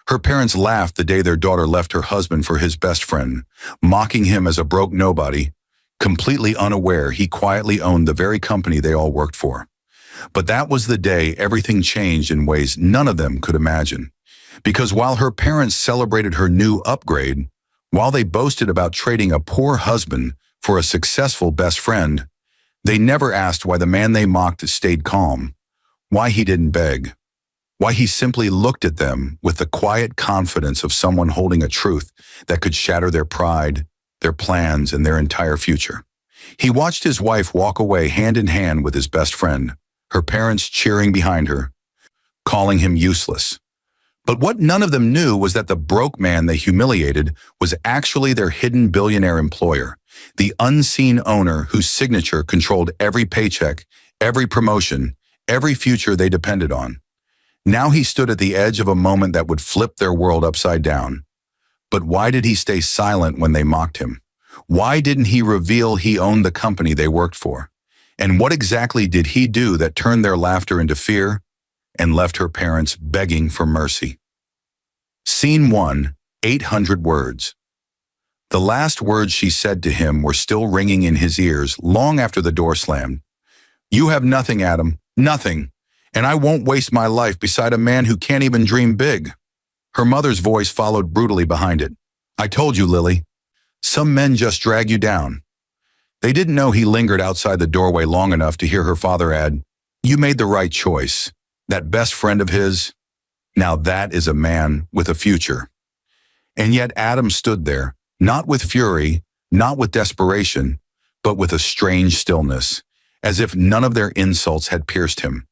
Her parents laughed the day their daughter left her husband for his best friend, mocking him as a broke nobody, completely unaware he quietly owned the very company they all worked for. But that was the day everything changed in ways none of them could imagine. Because while her parents celebrated her new upgrade, while they boasted about trading a poor husband for a successful best friend, they never asked why the man they mocked stayed calm, why he didn't beg, why he simply looked at them with the quiet confidence of someone holding a truth that could shatter their pride, their plans, and their entire future. He watched his wife walk away hand in hand with his best friend, her parents cheering behind her, calling him useless. But what none of them knew was that the broke man they humiliated was actually their hidden billionaire employer, the unseen owner whose signature controlled every paycheck, every promotion, every future they depended on. Now he stood at the edge of a moment that would flip their world upside down. But why did he stay silent when they mocked him? Why didn't he reveal he owned the company they worked for? And what exactly did he do that turned their laughter into fear and left her parents begging for mercy? Scene 1, 800 words. The last words she said to him were still ringing in his ears long after the door slammed. "You have nothing, Adam, nothing. And I won't waste my life beside a man who can't even dream big." Her mother's voice followed brutally behind it. "I told you, Lily. Some men just drag you down." They didn't know he lingered outside the doorway long enough to hear her father add, "You made the right choice. That best friend of his, now that is a man with a future." And yet Adam stood there, not with fury, not with desperation, but with a strange stillness, as if none of their insults had pierced him.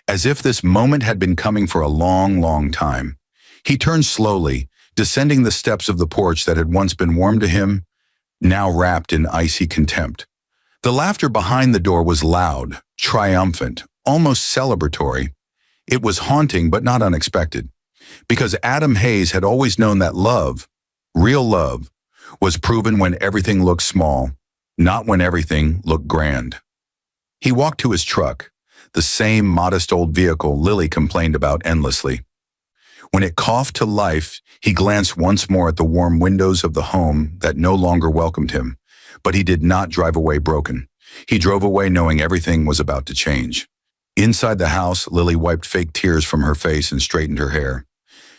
As if this moment had been coming for a long, long time. He turned slowly, descending the steps of the porch that had once been warm to him, now wrapped in icy contempt. The laughter behind the door was loud, triumphant, almost celebratory. It was haunting but not unexpected, because Adam Hayes had always known that love, real love, was proven when everything looked small, not when everything looked grand. He walked to his truck, the same modest old vehicle Lily complained about endlessly. When it coughed to life, he glanced once more at the warm windows of the home that no longer welcomed him, but he did not drive away broken. He drove away knowing everything was about to change. Inside the house, Lily wiped fake tears from her face and straightened her hair.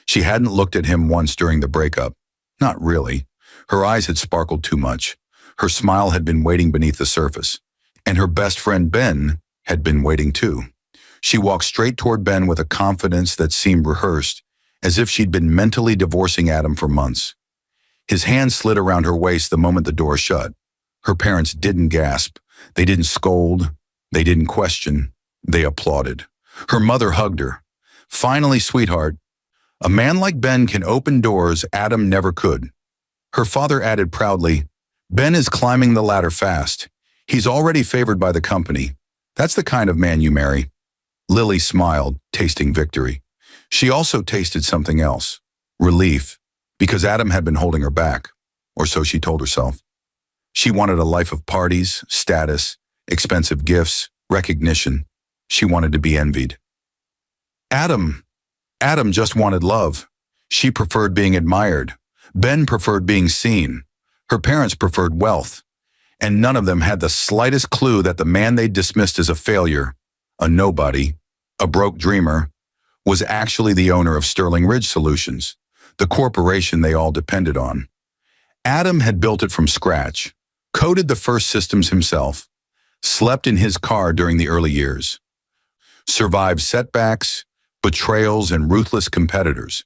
She hadn't looked at him once during the breakup. Not really. Her eyes had sparkled too much. Her smile had been waiting beneath the surface. And her best friend Ben had been waiting too. She walked straight toward Ben with a confidence that seemed rehearsed, as if she'd been mentally divorcing Adam for months. His hand slid around her waist the moment the door shut. Her parents didn't gasp. They didn't scold. They didn't question. They applauded. Her mother hugged her. "Finally, sweetheart. A man like Ben can open doors Adam never could." Her father added proudly, "Ben is climbing the ladder fast. He's already favored by the company. That's the kind of man you marry." Lily smiled, tasting victory. She also tasted something else, relief, because Adam had been holding her back, or so she told herself. She wanted a life of parties, status, expensive gifts, recognition. She wanted to be envied. Adam just wanted love. She preferred being admired. Ben preferred being seen. Her parents preferred wealth. And none of them had the slightest clue that the man they dismissed as a failure, a nobody, a broke dreamer, was actually the owner of Sterling Ridge Solutions, the corporation they all depended on. Adam had built it from scratch, coded the first systems himself, slept in his car during the early years, survived setbacks, betrayals, and ruthless competitors.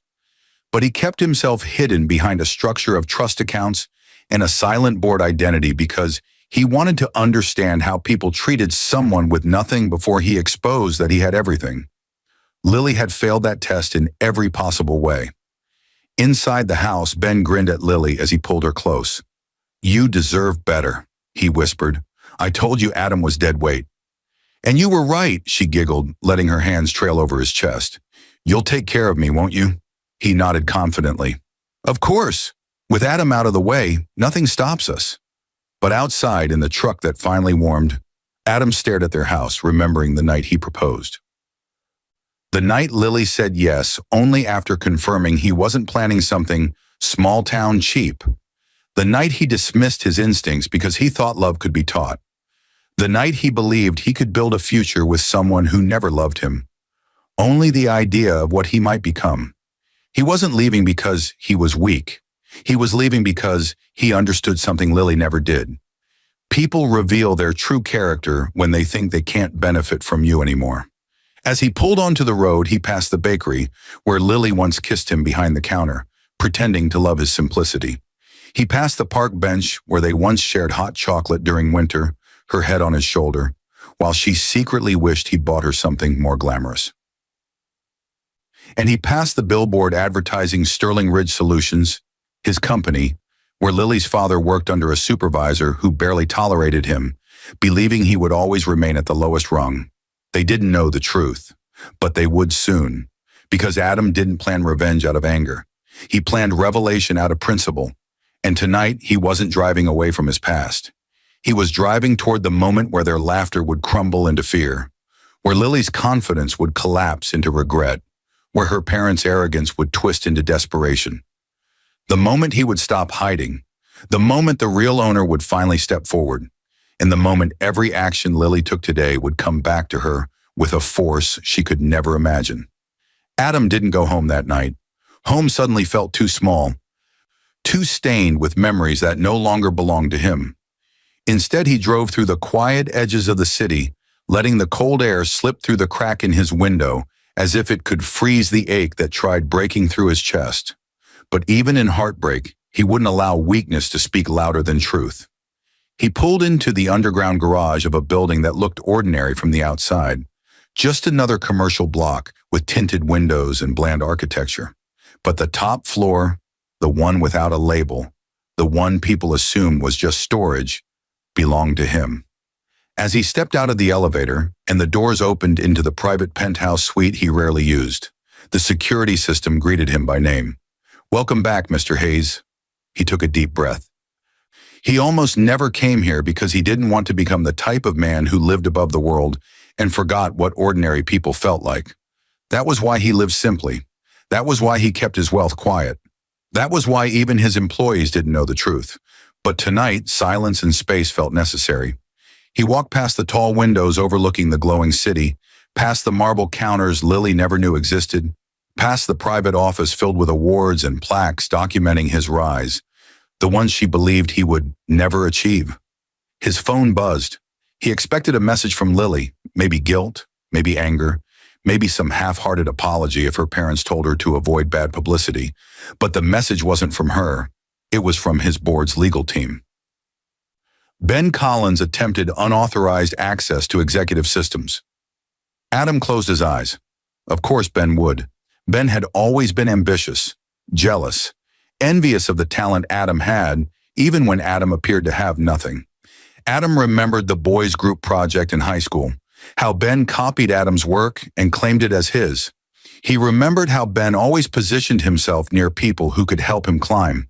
But he kept himself hidden behind a structure of trust accounts and a silent board identity because he wanted to understand how people treated someone with nothing before he exposed that he had everything. Lily had failed that test in every possible way. Inside the house, Ben grinned at Lily as he pulled her close. "You deserve better," he whispered. "I told you Adam was dead weight." "And you were right," she giggled, letting her hands trail over his chest. "You'll take care of me, won't you?" He nodded confidently. "Of course. With Adam out of the way, nothing stops us." But outside, in the truck that finally warmed, Adam stared at their house, remembering the night he proposed. The night Lily said yes only after confirming he wasn't planning something small-town cheap. The night he dismissed his instincts because he thought love could be taught. The night he believed he could build a future with someone who never loved him. Only the idea of what he might become. He wasn't leaving because he was weak. He was leaving because he understood something Lily never did. People reveal their true character when they think they can't benefit from you anymore. As he pulled onto the road, he passed the bakery, where Lily once kissed him behind the counter, pretending to love his simplicity. He passed the park bench where they once shared hot chocolate during winter, her head on his shoulder, while she secretly wished he'd bought her something more glamorous. And he passed the billboard advertising Sterling Ridge Solutions, his company, where Lily's father worked under a supervisor who barely tolerated him, believing he would always remain at the lowest rung. They didn't know the truth, but they would soon, because Adam didn't plan revenge out of anger. He planned revelation out of principle, and tonight he wasn't driving away from his past. He was driving toward the moment where their laughter would crumble into fear, where Lily's confidence would collapse into regret, where her parents' arrogance would twist into desperation. The moment he would stop hiding, the moment the real owner would finally step forward, and the moment every action Lily took today would come back to her with a force she could never imagine. Adam didn't go home that night. Home suddenly felt too small, too stained with memories that no longer belonged to him. Instead, he drove through the quiet edges of the city, letting the cold air slip through the crack in his window as if it could freeze the ache that tried breaking through his chest. But even in heartbreak, he wouldn't allow weakness to speak louder than truth. He pulled into the underground garage of a building that looked ordinary from the outside, just another commercial block with tinted windows and bland architecture. But the top floor, the one without a label, the one people assumed was just storage, belonged to him. As he stepped out of the elevator and the doors opened into the private penthouse suite he rarely used, the security system greeted him by name. "Welcome back, Mr. Hayes." He took a deep breath. He almost never came here because he didn't want to become the type of man who lived above the world and forgot what ordinary people felt like. That was why he lived simply. That was why he kept his wealth quiet. That was why even his employees didn't know the truth. But tonight, silence and space felt necessary. He walked past the tall windows overlooking the glowing city, past the marble counters Lily never knew existed, past the private office filled with awards and plaques documenting his rise, the ones she believed he would never achieve. His phone buzzed. He expected a message from Lily, maybe guilt, maybe anger, maybe some half-hearted apology if her parents told her to avoid bad publicity. But the message wasn't from her. It was from his board's legal team. Ben Collins attempted unauthorized access to executive systems. Adam closed his eyes. Of course Ben would. Ben had always been ambitious, jealous, envious of the talent Adam had, even when Adam appeared to have nothing. Adam remembered the boys' group project in high school, how Ben copied Adam's work and claimed it as his. He remembered how Ben always positioned himself near people who could help him climb.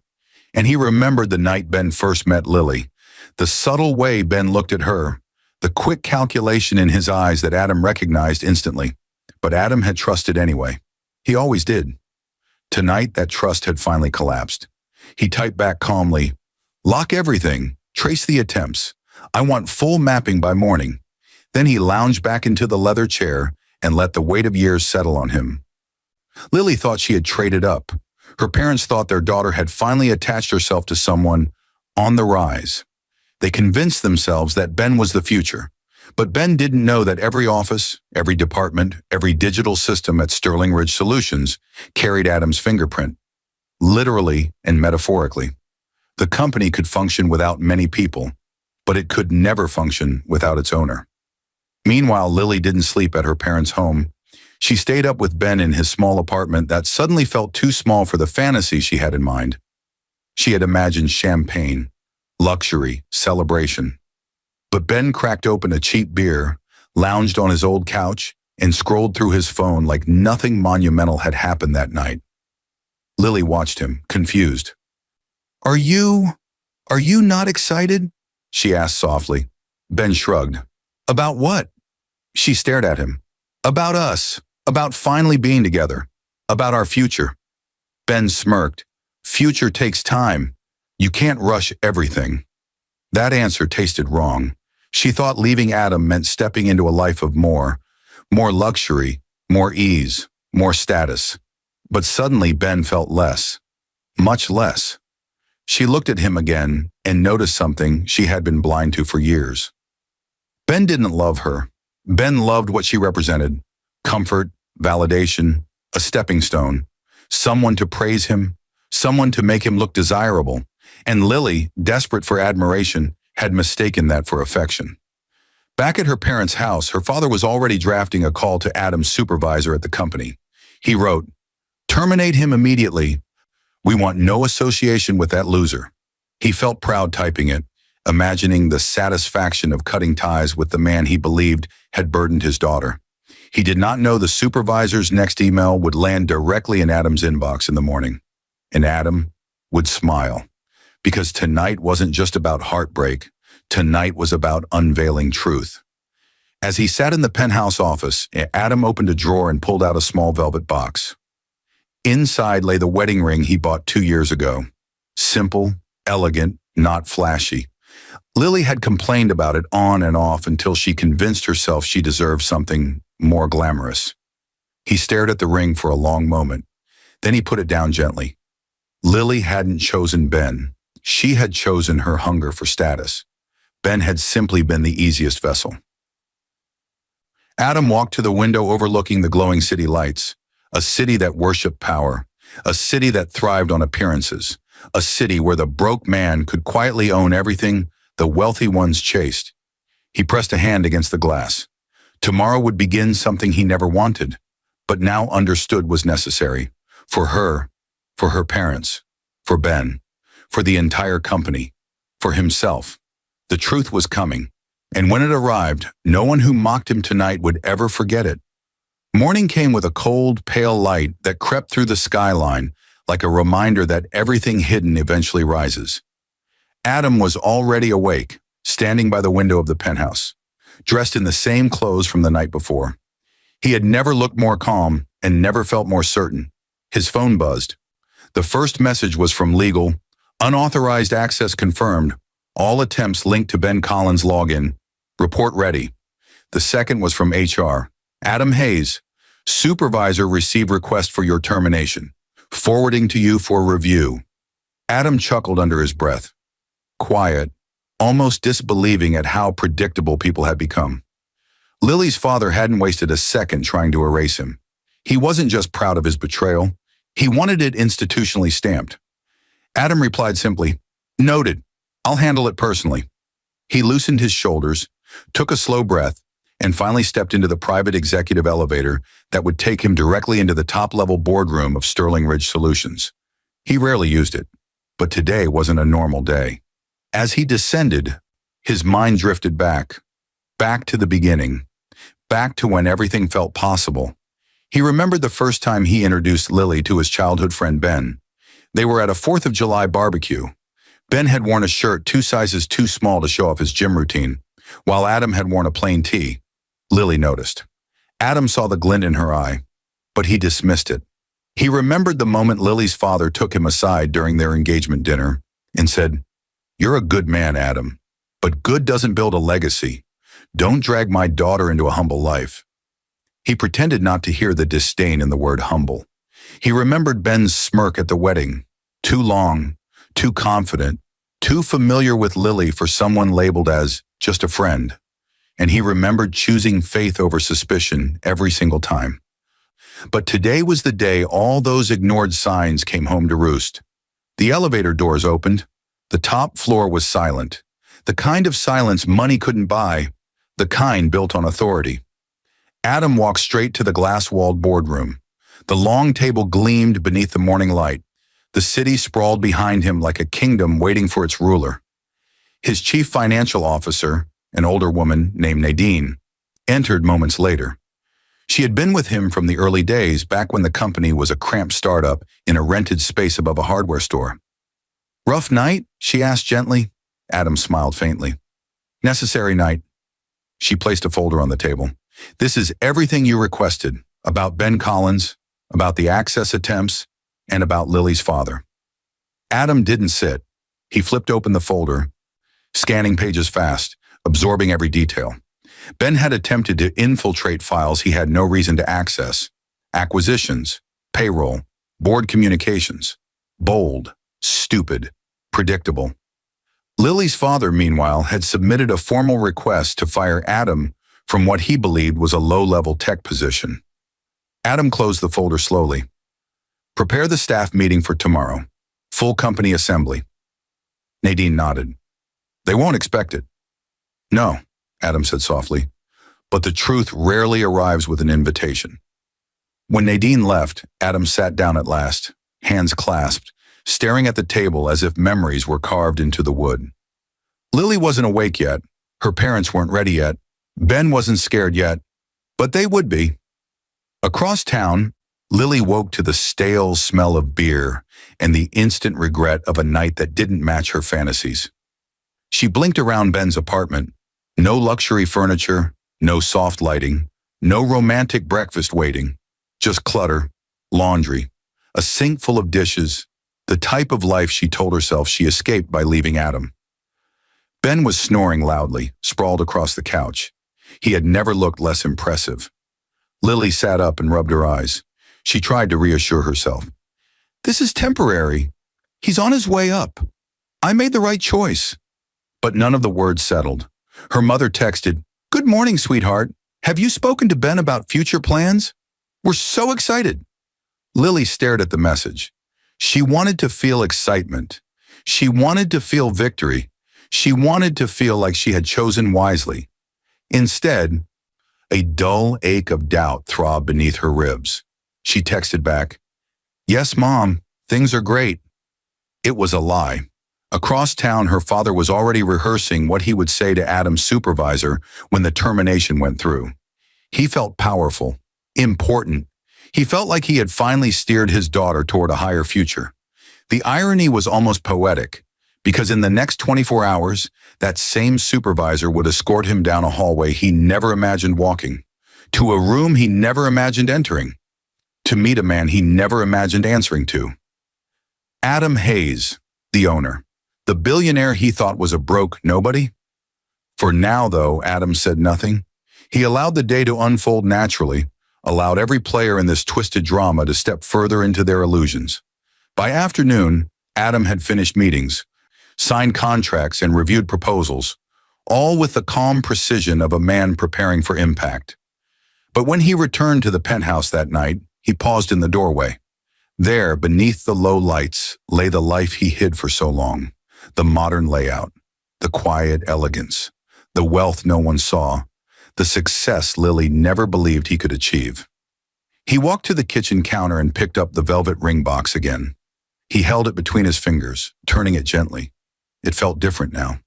And he remembered the night Ben first met Lily, the subtle way Ben looked at her, the quick calculation in his eyes that Adam recognized instantly. But Adam had trusted anyway. He always did. Tonight, that trust had finally collapsed. He typed back calmly, "Lock everything, trace the attempts. I want full mapping by morning." Then he lounged back into the leather chair and let the weight of years settle on him. Lily thought she had traded up. Her parents thought their daughter had finally attached herself to someone on the rise. They convinced themselves that Ben was the future. But Ben didn't know that every office, every department, every digital system at Sterling Ridge Solutions carried Adam's fingerprint, literally and metaphorically. The company could function without many people, but it could never function without its owner. Meanwhile, Lily didn't sleep at her parents' home. She stayed up with Ben in his small apartment that suddenly felt too small for the fantasy she had in mind. She had imagined champagne, luxury, celebration. But Ben cracked open a cheap beer, lounged on his old couch, and scrolled through his phone like nothing monumental had happened that night. Lily watched him, confused. Are you not excited?" she asked softly. Ben shrugged. "About what?" She stared at him. "About us. about finally being together, about our future. Ben smirked. Future takes time. You can't rush everything. That answer tasted wrong. She thought leaving Adam meant stepping into a life of more luxury, more ease, more status. But suddenly Ben felt less, much less. She looked at him again and noticed something she had been blind to for years. Ben didn't love her. Ben loved what she represented: comfort, validation, a stepping stone, someone to praise him, someone to make him look desirable. And Lily, desperate for admiration, had mistaken that for affection. Back at her parents' house, her father was already drafting a call to Adam's supervisor at the company. He wrote, "Terminate him immediately. We want no association with that loser." He felt proud typing it, imagining the satisfaction of cutting ties with the man he believed had burdened his daughter. He did not know the supervisor's next email would land directly in Adam's inbox in the morning. And Adam would smile. Because tonight wasn't just about heartbreak. Tonight was about unveiling truth. As he sat in the penthouse office, Adam opened a drawer and pulled out a small velvet box. Inside lay the wedding ring he bought 2 years ago. Simple, elegant, not flashy. Lily had complained about it on and off until she convinced herself she deserved something more glamorous. He stared at the ring for a long moment. Then he put it down gently. Lily hadn't chosen Ben. She had chosen her hunger for status. Ben had simply been the easiest vessel. Adam walked to the window overlooking the glowing city lights, a city that worshipped power, a city that thrived on appearances, a city where the broke man could quietly own everything the wealthy ones chased. He pressed a hand against the glass. Tomorrow would begin something he never wanted, but now understood was necessary. For her parents, for Ben, for the entire company, for himself. The truth was coming, and when it arrived, no one who mocked him tonight would ever forget it. Morning came with a cold, pale light that crept through the skyline like a reminder that everything hidden eventually rises. Adam was already awake, standing by the window of the penthouse, dressed in the same clothes from the night before. He had never looked more calm and never felt more certain. His phone buzzed. The first message was from legal. Unauthorized access confirmed. All attempts linked to Ben Collins' login. Report ready. The second was from HR. Adam Hayes, supervisor received request for your termination. Forwarding to you for review. Adam chuckled under his breath. Quiet, almost disbelieving at how predictable people had become. Lily's father hadn't wasted a second trying to erase him. He wasn't just proud of his betrayal. He wanted it institutionally stamped. Adam replied simply, "Noted. I'll handle it personally." He loosened his shoulders, took a slow breath, and finally stepped into the private executive elevator that would take him directly into the top-level boardroom of Sterling Ridge Solutions. He rarely used it, but today wasn't a normal day. As he descended, his mind drifted back to the beginning, back to when everything felt possible. He remembered the first time he introduced Lily to his childhood friend Ben. They were at a 4th of July barbecue. Ben had worn a shirt 2 sizes too small to show off his gym routine, while Adam had worn a plain tee. Lily noticed. Adam saw the glint in her eye, but he dismissed it. He remembered the moment Lily's father took him aside during their engagement dinner and said, "You're a good man, Adam, but good doesn't build a legacy. Don't drag my daughter into a humble life." He pretended not to hear the disdain in the word humble. He remembered Ben's smirk at the wedding. Too long, too confident, too familiar with Lily for someone labeled as just a friend. And he remembered choosing faith over suspicion every single time. But today was the day all those ignored signs came home to roost. The elevator doors opened. The top floor was silent. The kind of silence money couldn't buy, the kind built on authority. Adam walked straight to the glass-walled boardroom. The long table gleamed beneath the morning light. The city sprawled behind him like a kingdom waiting for its ruler. His chief financial officer, an older woman named Nadine, entered moments later. She had been with him from the early days, back when the company was a cramped startup in a rented space above a hardware store. "Rough night?" she asked gently. Adam smiled faintly. "Necessary night." She placed a folder on the table. "This is everything you requested. about Ben Collins, about the access attempts, and about Lily's father. Adam didn't sit. He flipped open the folder, scanning pages fast, absorbing every detail. Ben had attempted to infiltrate files he had no reason to access. Acquisitions, payroll, board communications. Bold, stupid, predictable. Lily's father, meanwhile, had submitted a formal request to fire Adam from what he believed was a low-level tech position. Adam closed the folder slowly. Prepare the staff meeting for tomorrow. Full company assembly. Nadine nodded. They won't expect it. No, Adam said softly, but the truth rarely arrives with an invitation. When Nadine left, Adam sat down at last, hands clasped, staring at the table as if memories were carved into the wood. Lily wasn't awake yet. Her parents weren't ready yet. Ben wasn't scared yet, but they would be. Across town, Lily woke to the stale smell of beer and the instant regret of a night that didn't match her fantasies. She blinked around Ben's apartment. No luxury furniture, no soft lighting, no romantic breakfast waiting, just clutter, laundry, a sink full of dishes, the type of life she told herself she escaped by leaving Adam. Ben was snoring loudly, sprawled across the couch. He had never looked less impressive. Lily sat up and rubbed her eyes. She tried to reassure herself. This is temporary. He's on his way up. I made the right choice. But none of the words settled. Her mother texted, "Good morning, sweetheart. Have you spoken to Ben about future plans? We're so excited." Lily stared at the message. She wanted to feel excitement. She wanted to feel victory. She wanted to feel like she had chosen wisely. Instead, a dull ache of doubt throbbed beneath her ribs. She texted back, "Yes, Mom, things are great." It was a lie. Across town, her father was already rehearsing what he would say to Adam's supervisor when the termination went through. He felt powerful, important. He felt like he had finally steered his daughter toward a higher future. The irony was almost poetic, because in the next 24 hours, that same supervisor would escort him down a hallway he never imagined walking, to a room he never imagined entering, to meet a man he never imagined answering to. Adam Hayes, the owner, the billionaire he thought was a broke nobody. For now, though, Adam said nothing. He allowed the day to unfold naturally, allowed every player in this twisted drama to step further into their illusions. By afternoon, Adam had finished meetings, signed contracts, and reviewed proposals, all with the calm precision of a man preparing for impact. But when he returned to the penthouse that night, he paused in the doorway. There, beneath the low lights, lay the life he hid for so long. The modern layout, the quiet elegance, the wealth no one saw, the success Lily never believed he could achieve. He walked to the kitchen counter and picked up the velvet ring box again. He held it between his fingers, turning it gently. It felt different now,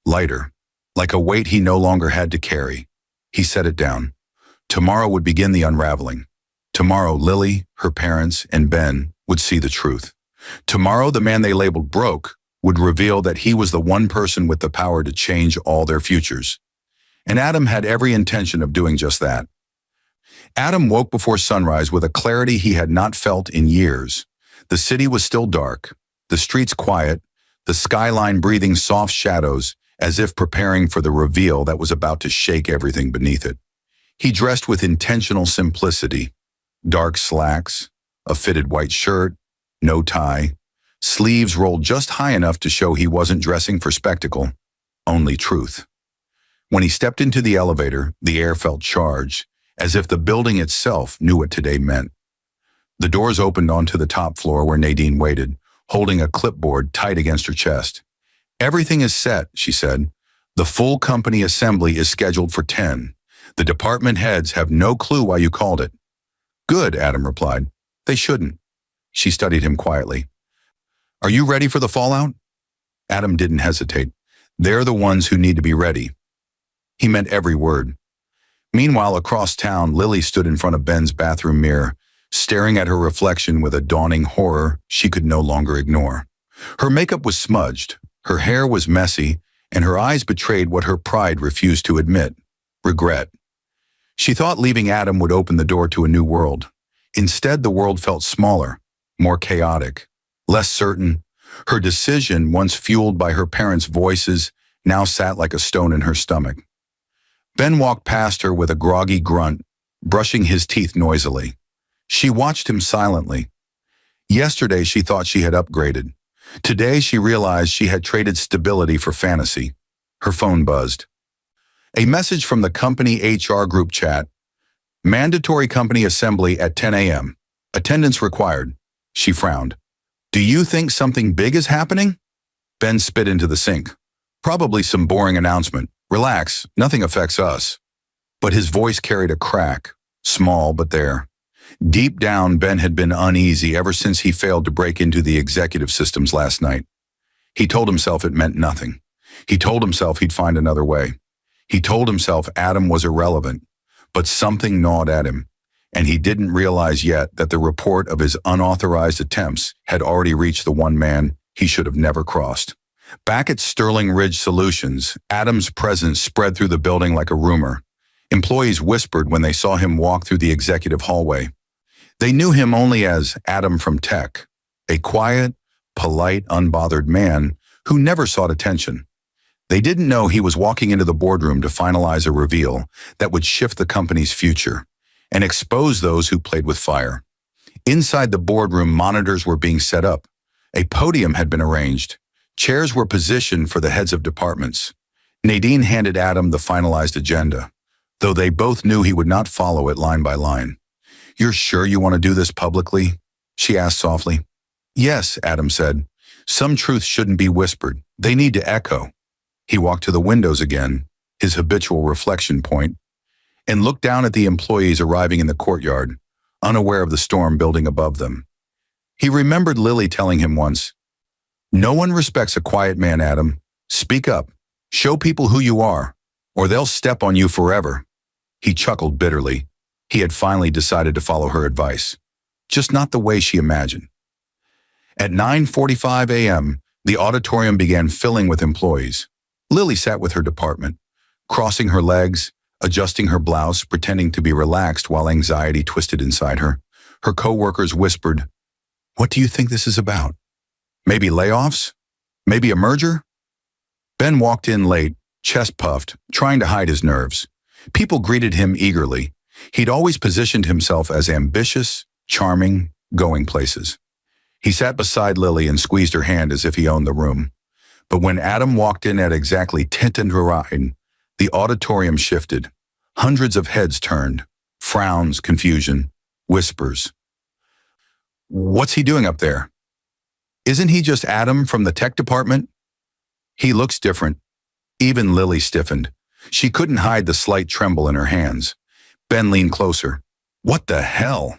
lighter, like a weight he no longer had to carry. He set it down. Tomorrow would begin the unraveling. Tomorrow, Lily, her parents, and Ben would see the truth. Tomorrow, the man they labeled broke would reveal that he was the one person with the power to change all their futures. And Adam had every intention of doing just that. Adam woke before sunrise with a clarity he had not felt in years. The city was still dark, the streets quiet, the skyline breathing soft shadows as if preparing for the reveal that was about to shake everything beneath it. He dressed with intentional simplicity, dark slacks, a fitted white shirt, no tie, sleeves rolled just high enough to show he wasn't dressing for spectacle, only truth. When he stepped into the elevator, the air felt charged, as if the building itself knew what today meant. The doors opened onto the top floor where Nadine waited, holding a clipboard tight against her chest. "Everything is set," she said. "The full company assembly is scheduled for 10. The department heads have no clue why you called it." "Good," Adam replied. "They shouldn't." She studied him quietly. "Are you ready for the fallout?" Adam didn't hesitate. "They're the ones who need to be ready." He meant every word. Meanwhile, across town, Lily stood in front of Ben's bathroom mirror, staring at her reflection with a dawning horror she could no longer ignore. Her makeup was smudged, her hair was messy, and her eyes betrayed what her pride refused to admit: regret. She thought leaving Adam would open the door to a new world. Instead, the world felt smaller, more chaotic, less certain. Her decision, once fueled by her parents' voices, now sat like a stone in her stomach. Ben walked past her with a groggy grunt, brushing his teeth noisily. She watched him silently. Yesterday, she thought she had upgraded. Today, she realized she had traded stability for fantasy. Her phone buzzed. A message from the company HR group chat. Mandatory company assembly at 10 a.m. Attendance required. She frowned. Do you think something big is happening? Ben spit into the sink. Probably some boring announcement. Relax, nothing affects us. But his voice carried a crack, small but there. Deep down, Ben had been uneasy ever since he failed to break into the executive systems last night. He told himself it meant nothing. He told himself he'd find another way. He told himself Adam was irrelevant, but something gnawed at him, and he didn't realize yet that the report of his unauthorized attempts had already reached the one man he should have never crossed. Back at Sterling Ridge Solutions, Adam's presence spread through the building like a rumor. Employees whispered when they saw him walk through the executive hallway. They knew him only as Adam from Tech, a quiet, polite, unbothered man who never sought attention. They didn't know he was walking into the boardroom to finalize a reveal that would shift the company's future and expose those who played with fire. Inside the boardroom, monitors were being set up. A podium had been arranged. Chairs were positioned for the heads of departments. Nadine handed Adam the finalized agenda, though they both knew he would not follow it line by line. You're sure you want to do this publicly? She asked softly. Yes, Adam said. Some truths shouldn't be whispered. They need to echo. He walked to the windows again, his habitual reflection point, and looked down at the employees arriving in the courtyard, unaware of the storm building above them. He remembered Lily telling him once, "No one respects a quiet man, Adam. Speak up. Show people who you are, or they'll step on you forever." He chuckled bitterly. He had finally decided to follow her advice, just not the way she imagined. At 9:45 a.m., the auditorium began filling with employees. Lily sat with her department, crossing her legs, adjusting her blouse, pretending to be relaxed while anxiety twisted inside her. Her co-workers whispered, "What do you think this is about? Maybe layoffs? Maybe a merger?" Ben walked in late, chest puffed, trying to hide his nerves. People greeted him eagerly. He'd always positioned himself as ambitious, charming, going places. He sat beside Lily and squeezed her hand as if he owned the room. But when Adam walked in at exactly 10:09, the auditorium shifted. Hundreds of heads turned. Frowns, confusion, whispers. What's he doing up there? Isn't he just Adam from the tech department? He looks different. Even Lily stiffened. She couldn't hide the slight tremble in her hands. Ben leaned closer. What the hell?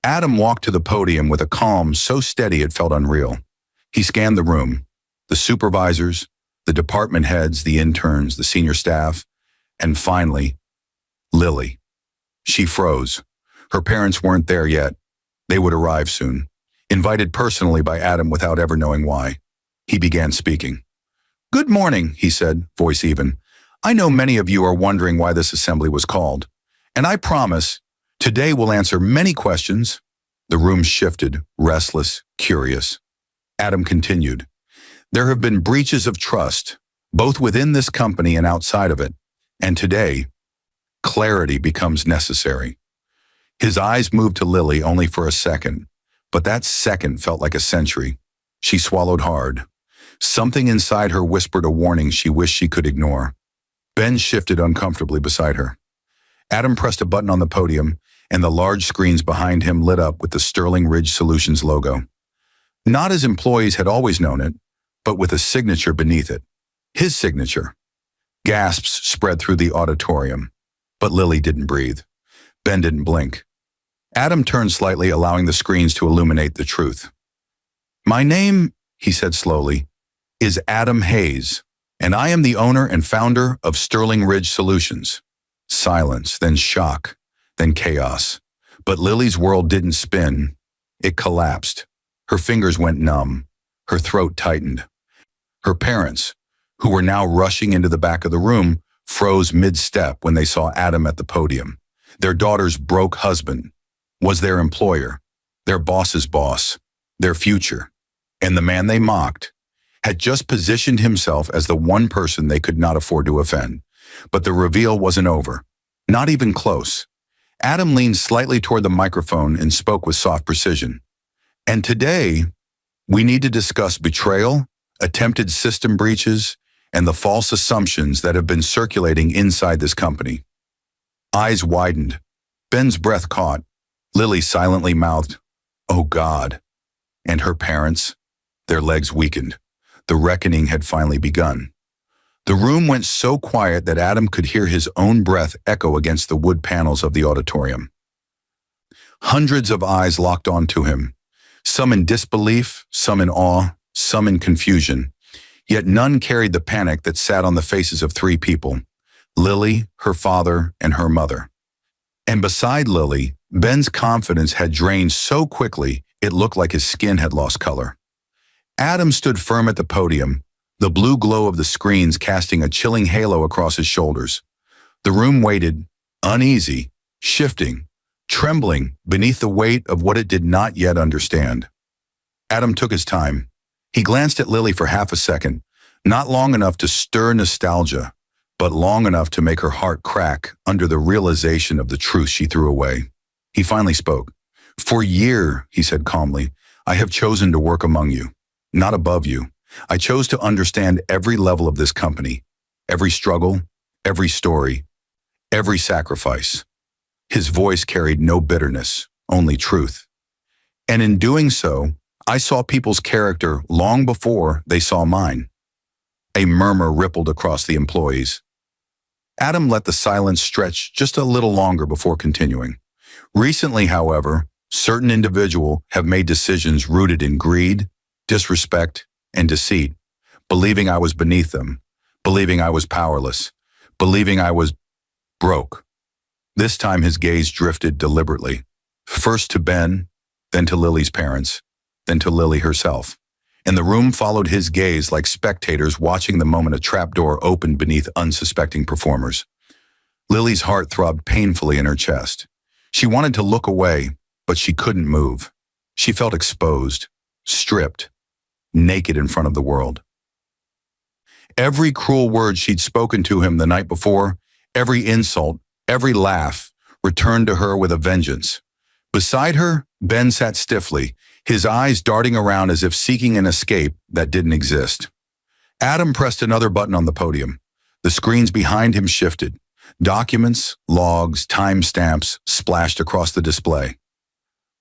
Adam walked to the podium with a calm so steady it felt unreal. He scanned the room, the supervisors, the department heads, the interns, the senior staff, and finally, Lily. She froze. Her parents weren't there yet. They would arrive soon, invited personally by Adam without ever knowing why. He began speaking. "Good morning," he said, voice even. "I know many of you are wondering why this assembly was called. And I promise, today we'll answer many questions." The room shifted, restless, curious. Adam continued. "There have been breaches of trust, both within this company and outside of it. And today, clarity becomes necessary." His eyes moved to Lily only for a second, but that second felt like a century. She swallowed hard. Something inside her whispered a warning she wished she could ignore. Ben shifted uncomfortably beside her. Adam pressed a button on the podium, and the large screens behind him lit up with the Sterling Ridge Solutions logo. Not as employees had always known it, but with a signature beneath it. His signature. Gasps spread through the auditorium, but Lily didn't breathe. Ben didn't blink. Adam turned slightly, allowing the screens to illuminate the truth. "My name," he said slowly, "is Adam Hayes, and I am the owner and founder of Sterling Ridge Solutions." Silence, then shock, then chaos. But Lily's world didn't spin. It collapsed. Her fingers went numb. Her throat tightened. Her parents, who were now rushing into the back of the room, froze mid-step when they saw Adam at the podium. Their daughter's broke husband was their employer, their boss's boss, their future. And the man they mocked had just positioned himself as the one person they could not afford to offend. But the reveal wasn't over. Not even close. Adam leaned slightly toward the microphone and spoke with soft precision. And today, we need to discuss betrayal, attempted system breaches, and the false assumptions that have been circulating inside this company. Eyes widened. Ben's breath caught. Lily silently mouthed, "Oh God." And her parents, their legs weakened. The reckoning had finally begun. The room went so quiet that Adam could hear his own breath echo against the wood panels of the auditorium. Hundreds of eyes locked onto him, some in disbelief, some in awe, some in confusion. Yet none carried the panic that sat on the faces of three people: Lily, her father, and her mother. And beside Lily, Ben's confidence had drained so quickly it looked like his skin had lost color. Adam stood firm at the podium, the blue glow of the screens casting a chilling halo across his shoulders. The room waited, uneasy, shifting, trembling beneath the weight of what it did not yet understand. Adam took his time. He glanced at Lily for half a second, not long enough to stir nostalgia, but long enough to make her heart crack under the realization of the truth she threw away. He finally spoke. "For a year," he said calmly, "I have chosen to work among you, not above you. I chose to understand every level of this company, every struggle, every story, every sacrifice." His voice carried no bitterness, only truth. And in doing so, I saw people's character long before they saw mine. A murmur rippled across the employees. Adam let the silence stretch just a little longer before continuing. "Recently, however, certain individuals have made decisions rooted in greed, disrespect, and deceit, believing I was beneath them, believing I was powerless, believing I was broke." This time his gaze drifted deliberately, first to Ben, then to Lily's parents, then to Lily herself. And the room followed his gaze like spectators watching the moment a trapdoor opened beneath unsuspecting performers. Lily's heart throbbed painfully in her chest. She wanted to look away, but she couldn't move. She felt exposed, stripped, naked in front of the world. Every cruel word she'd spoken to him the night before, every insult, every laugh, returned to her with a vengeance. Beside her, Ben sat stiffly, his eyes darting around as if seeking an escape that didn't exist. Adam pressed another button on the podium. The screens behind him shifted. Documents, logs, timestamps splashed across the display.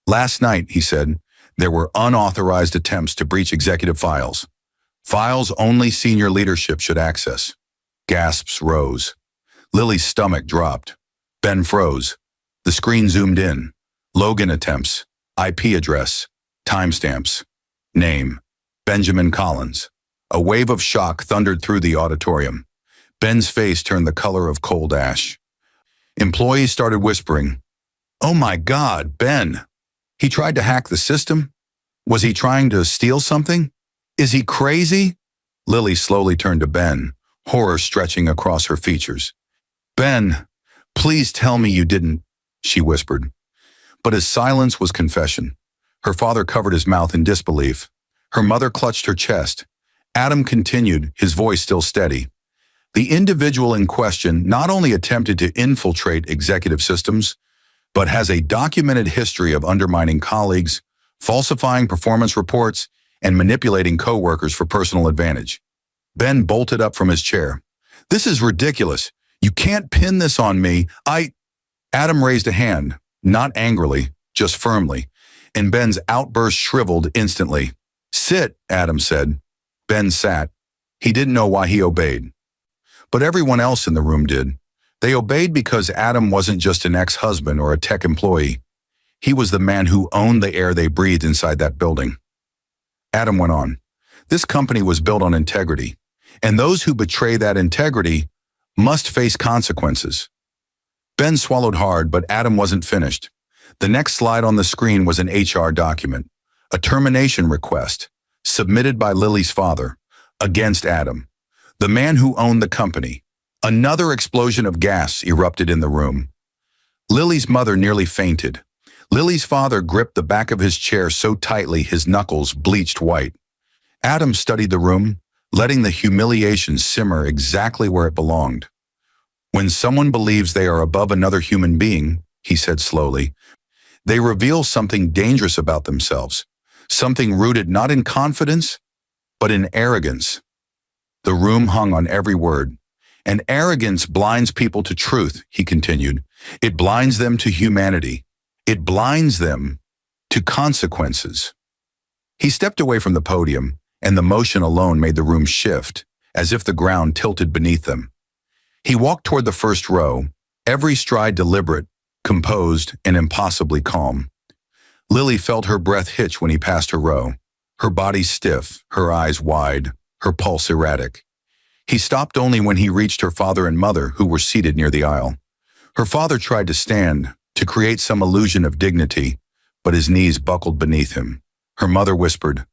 "Last night," he said, "there were unauthorized attempts to breach executive files. Files only senior leadership should access." Gasps rose. Lily's stomach dropped. Ben froze. The screen zoomed in. Login attempts, IP address, timestamps, name, Benjamin Collins. A wave of shock thundered through the auditorium. Ben's face turned the color of cold ash. Employees started whispering, "Oh my God, Ben! He tried to hack the system? Was he trying to steal something? Is he crazy?" Lily slowly turned to Ben, horror stretching across her features. "Ben, please tell me you didn't," she whispered. But his silence was confession. Her father covered his mouth in disbelief. Her mother clutched her chest. Adam continued, his voice still steady. "The individual in question not only attempted to infiltrate executive systems, but has a documented history of undermining colleagues, falsifying performance reports, and manipulating coworkers for personal advantage." Ben bolted up from his chair. "This is ridiculous. You can't pin this on me. Adam raised a hand, not angrily, just firmly, and Ben's outburst shriveled instantly. "Sit," Adam said. Ben sat. He didn't know why he obeyed. But everyone else in the room did. They obeyed because Adam wasn't just an ex-husband or a tech employee. He was the man who owned the air they breathed inside that building. Adam went on. "This company was built on integrity, and those who betray that integrity must face consequences." Ben swallowed hard, but Adam wasn't finished. The next slide on the screen was an HR document, a termination request, submitted by Lily's father, against Adam, the man who owned the company, Another explosion of gas erupted in the room. Lily's mother nearly fainted. Lily's father gripped the back of his chair so tightly his knuckles bleached white. Adam studied the room, letting the humiliation simmer exactly where it belonged. When someone believes they are above another human being, he said slowly, they reveal something dangerous about themselves, something rooted not in confidence, but in arrogance. The room hung on every word. And arrogance blinds people to truth, he continued. It blinds them to humanity. It blinds them to consequences. He stepped away from the podium, and the motion alone made the room shift, as if the ground tilted beneath them. He walked toward the first row, every stride deliberate, composed, and impossibly calm. Lily felt her breath hitch when he passed her row, her body stiff, her eyes wide, her pulse erratic. He stopped only when he reached her father and mother, who were seated near the aisle. Her father tried to stand, to create some illusion of dignity, but his knees buckled beneath him. Her mother whispered,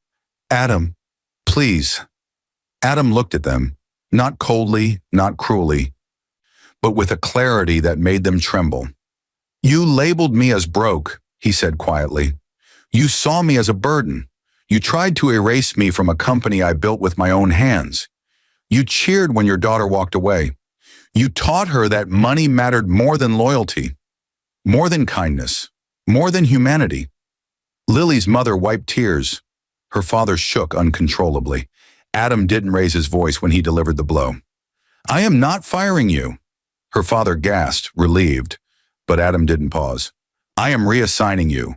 "Adam, please." Adam looked at them, not coldly, not cruelly, but with a clarity that made them tremble. "You labeled me as broke," he said quietly. "You saw me as a burden. You tried to erase me from a company I built with my own hands. You cheered when your daughter walked away. You taught her that money mattered more than loyalty, more than kindness, more than humanity." Lily's mother wiped tears. Her father shook uncontrollably. Adam didn't raise his voice when he delivered the blow. "I am not firing you." Her father gasped, relieved, but Adam didn't pause. "I am reassigning you."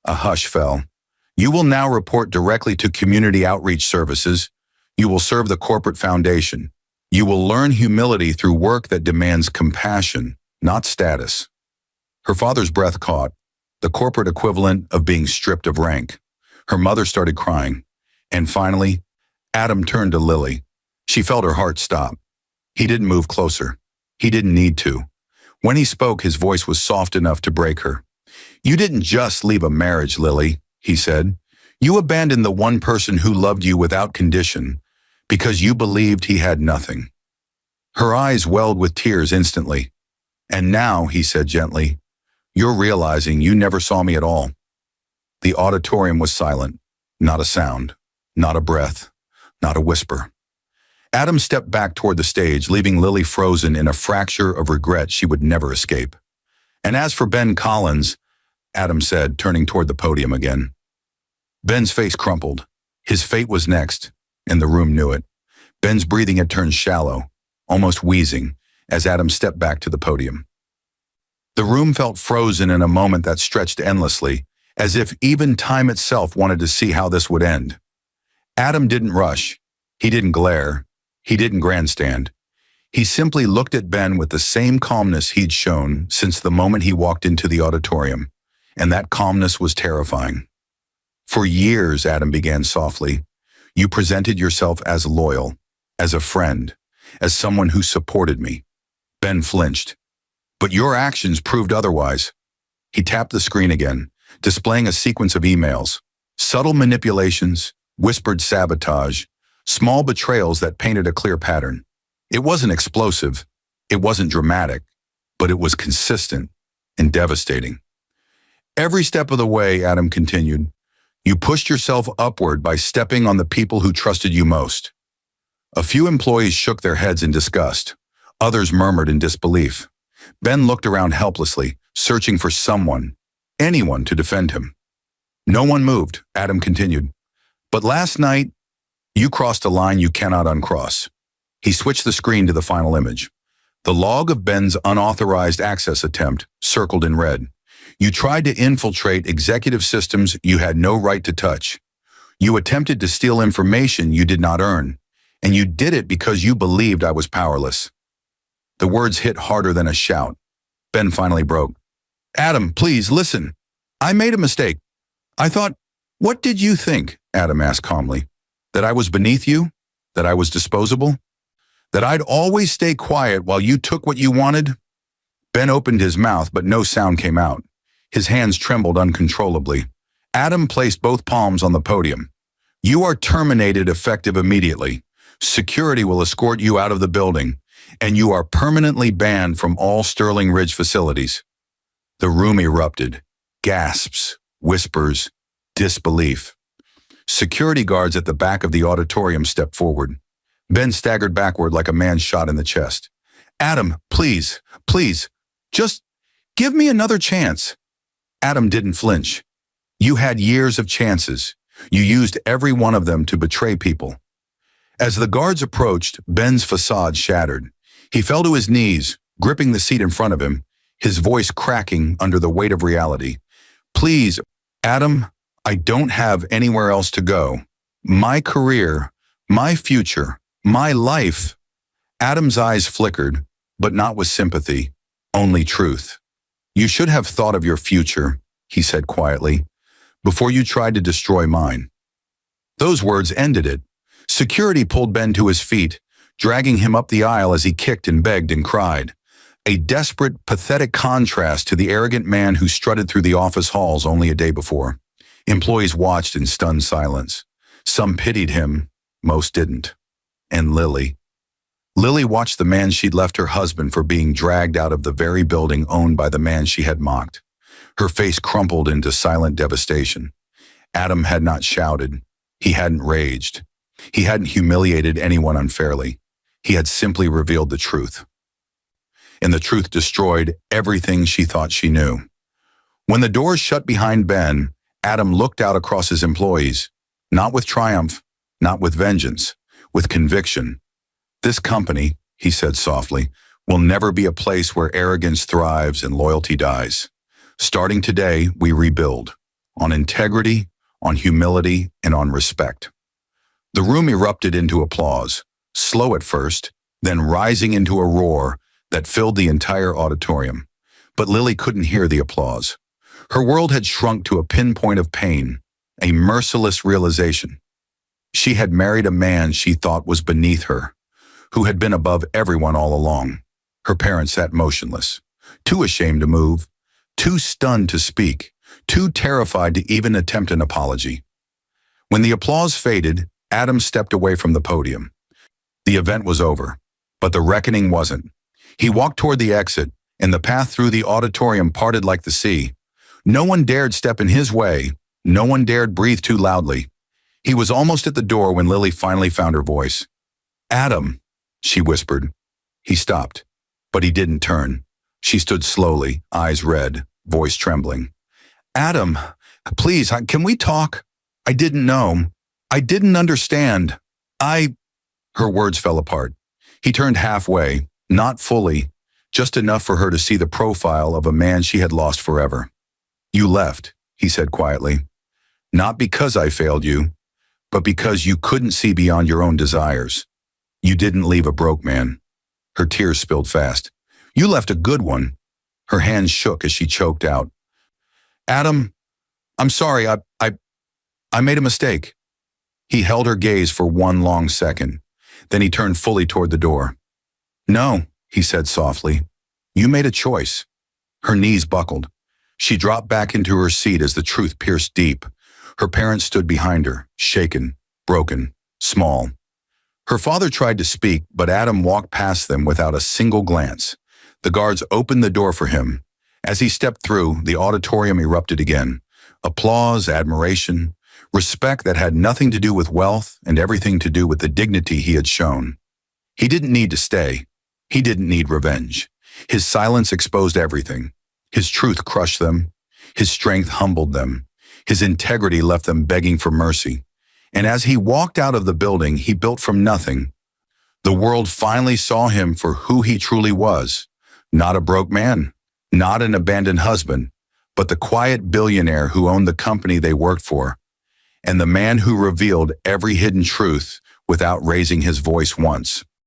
A hush fell. "You will now report directly to Community Outreach Services. You will serve the corporate foundation. You will learn humility through work that demands compassion, not status." Her father's breath caught, the corporate equivalent of being stripped of rank. Her mother started crying. And finally, Adam turned to Lily. She felt her heart stop. He didn't move closer. He didn't need to. When he spoke, his voice was soft enough to break her. "You didn't just leave a marriage, Lily," he said. "You abandoned the one person who loved you without condition, because you believed he had nothing." Her eyes welled with tears instantly. "And now," he said gently, "you're realizing you never saw me at all." The auditorium was silent. Not a sound, not a breath, not a whisper. Adam stepped back toward the stage, leaving Lily frozen in a fracture of regret she would never escape. "And as for Ben Collins," Adam said, turning toward the podium again. Ben's face crumpled. His fate was next, and the room knew it. Ben's breathing had turned shallow, almost wheezing, as Adam stepped back to the podium. The room felt frozen in a moment that stretched endlessly, as if even time itself wanted to see how this would end. Adam didn't rush. He didn't glare. He didn't grandstand. He simply looked at Ben with the same calmness he'd shown since the moment he walked into the auditorium, and that calmness was terrifying. "For years," Adam began softly, "you presented yourself as loyal, as a friend, as someone who supported me." Ben flinched. "But your actions proved otherwise." He tapped the screen again, displaying a sequence of emails, subtle manipulations, whispered sabotage, small betrayals that painted a clear pattern. It wasn't explosive, it wasn't dramatic, but it was consistent and devastating. "Every step of the way," Adam continued, "you pushed yourself upward by stepping on the people who trusted you most." A few employees shook their heads in disgust. Others murmured in disbelief. Ben looked around helplessly, searching for someone, anyone to defend him. "No one moved," Adam continued. "But last night, you crossed a line you cannot uncross." He switched the screen to the final image. The log of Ben's unauthorized access attempt, circled in red. "You tried to infiltrate executive systems you had no right to touch. You attempted to steal information you did not earn, and you did it because you believed I was powerless." The words hit harder than a shout. Ben finally broke. "Adam, please, listen. I made a mistake. I thought—" "What did you think?" Adam asked calmly. "That I was beneath you? That I was disposable? That I'd always stay quiet while you took what you wanted?" Ben opened his mouth, but no sound came out. His hands trembled uncontrollably. Adam placed both palms on the podium. "You are terminated effective immediately. Security will escort you out of the building. and you are permanently banned from all Sterling Ridge facilities." The room erupted. Gasps, whispers, disbelief. Security guards at the back of the auditorium stepped forward. Ben staggered backward like a man shot in the chest. "Adam, please, please, just give me another chance." Adam didn't flinch. "You had years of chances. You used every one of them to betray people." As the guards approached, Ben's facade shattered. He fell to his knees, gripping the seat in front of him, his voice cracking under the weight of reality. "Please, Adam, I don't have anywhere else to go. My career, my future, my life." Adam's eyes flickered, but not with sympathy, only truth. "You should have thought of your future," he said quietly, "before you tried to destroy mine." Those words ended it. Security pulled Ben to his feet, dragging him up the aisle as he kicked and begged and cried. A desperate, pathetic contrast to the arrogant man who strutted through the office halls only a day before. Employees watched in stunned silence. Some pitied him, most didn't. And Lily. Lily watched the man she'd left her husband for being dragged out of the very building owned by the man she had mocked. Her face crumpled into silent devastation. Adam had not shouted. He hadn't raged. He hadn't humiliated anyone unfairly. He had simply revealed the truth. And the truth destroyed everything she thought she knew. When the doors shut behind Ben, Adam looked out across his employees, not with triumph, not with vengeance, with conviction. "This company," he said softly, "will never be a place where arrogance thrives and loyalty dies. Starting today, we rebuild, on integrity, on humility, and on respect." The room erupted into applause, slow at first, then rising into a roar that filled the entire auditorium. But Lily couldn't hear the applause. Her world had shrunk to a pinpoint of pain, a merciless realization. She had married a man she thought was beneath her, who had been above everyone all along. Her parents sat motionless, too ashamed to move, too stunned to speak, too terrified to even attempt an apology. When the applause faded, Adam stepped away from the podium. The event was over, but the reckoning wasn't. He walked toward the exit, and the path through the auditorium parted like the sea. No one dared step in his way. No one dared breathe too loudly. He was almost at the door when Lily finally found her voice. "Adam," she whispered. He stopped, but he didn't turn. She stood slowly, eyes red, voice trembling. "Adam, please, can we talk? I didn't know. I didn't understand. Her words fell apart. He turned halfway, not fully, just enough for her to see the profile of a man she had lost forever. "You left," he said quietly. "Not because I failed you, but because you couldn't see beyond your own desires. You didn't leave a broke man." Her tears spilled fast. "You left a good one." Her hands shook as she choked out. "Adam, I'm sorry, I made a mistake." He held her gaze for one long second. Then he turned fully toward the door. "No," he said softly. "You made a choice." Her knees buckled. She dropped back into her seat as the truth pierced deep. Her parents stood behind her, shaken, broken, small. Her father tried to speak, but Adam walked past them without a single glance. The guards opened the door for him. As he stepped through, the auditorium erupted again. Applause, admiration, respect that had nothing to do with wealth and everything to do with the dignity he had shown. He didn't need to stay. He didn't need revenge. His silence exposed everything. His truth crushed them. His strength humbled them. His integrity left them begging for mercy. And as he walked out of the building he built from nothing, the world finally saw him for who he truly was. Not a broke man, not an abandoned husband, but the quiet billionaire who owned the company they worked for, and the man who revealed every hidden truth without raising his voice once.